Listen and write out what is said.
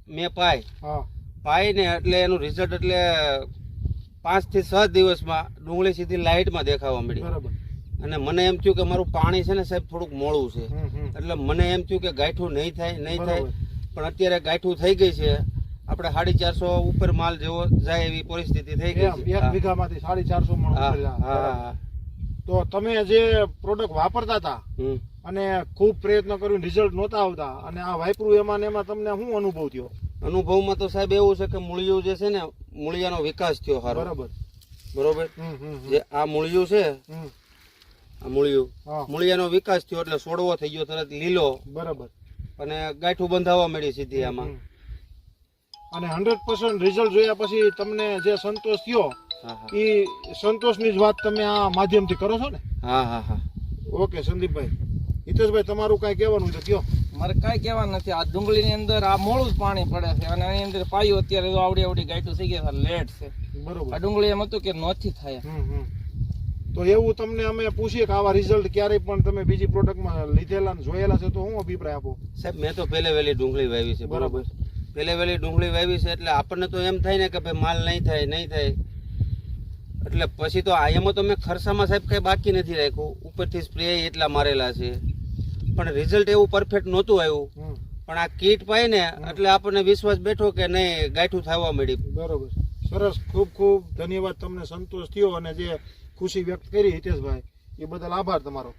મેં પાઈ ને એટલે એનું રિઝલ્ટ એટલે 5 થી 6 દિવસમાં ડુંગળી સીધી લાઇટમાં દેખાવા મળી. અને મને એમ થયું કે મારું પાણી છે ને સાહેબ થોડુંક મોડું છે, એટલે મને એમ થયું કે ગાંઠું નહીં થાય, પણ અત્યારે ગાંઠું થઈ ગઈ છે. આપણે 450 ઉપર માલ જેવો જાય એવી પરિસ્થિતિ થઈ ગઈ છે. 1 વીઘામાંથી 450 મણ ઉપર જાય. તો તમે જે પ્રોડક્ટ વાપરતા હતા અને ખૂબ પ્રયત્ન કર્યું, રિઝલ્ટ નહોતા આવતા, અને આ વાપર્યું એમાં ને એમાં તમને શું અનુભવ થયો? અનુભવમાં તો સાહેબ એવું છે કે મૂળિયું જે છે ને, મૂળિયાનો વિકાસ થયો સારો. બરોબર. જે આ મૂળિયું છે, આ મૂળિયાનો વિકાસ થયો એટલે છોડવો થઈ ગયો તરત લીલો. બરાબર. અને ગાંઠું બંધાવા મળી સીધી આમાં. અને 100% રિઝલ્ટ જોયા પછી તમને જે સંતોષ થયો, એ સંતોષની જ વાત તમે આ માધ્યમથી કરો છો ને? હા. ઓકે સંદીપભાઈ. હિતેશભાઈ, તમારું કઈ કહેવાનું છે કયો? મારે કઈ કહેવાનું નથી. આ ડુંગળીની અંદર આ મોડું જ પાણી પડે છે, અને આની અંદર પાયું અત્યારે આવડી ગાંઠું થઈ ગયા, લેટ છે. બરોબર. આ ડુંગળી એમ હતું કે નથી થાય. તો એવું તમને અમે પૂછીએ કે આવા રિઝલ્ટ ક્યારેય પણ તમે બીજી પ્રોડક્ટમાં લીધેલા જોયેલા છે, તો હું અભિપ્રાય આપો? સાહેબ, મેં તો પહેલે વહેલી ડુંગળી વાવી છે. બરોબર. પહેલે વહેલી ડુંગળી વાવી છે એટલે આપણને તો એમ થાય ને કે ભાઈ માલ નહીં થાય. એટલે પછી તો એમાં તો મેં ખર્ચામાં સાહેબ કઈ બાકી નથી રાખ્યું. ઉપરથી સ્પ્રે એટલા મારેલા છે, પણ રિઝલ્ટ એવું પરફેક્ટ નહોતું આવ્યું. પણ આ કીટ પાઈ ને એટલે આપણને વિશ્વાસ બેઠો કે નહીં, ગાંઠું થવા મળી. બરોબર. સરસ. ખૂબ ખૂબ ધન્યવાદ. તમને સંતોષ થયો અને જે ખુશી વ્યક્ત કરી હિતેશભાઈ, એ બદલ આભાર તમારો.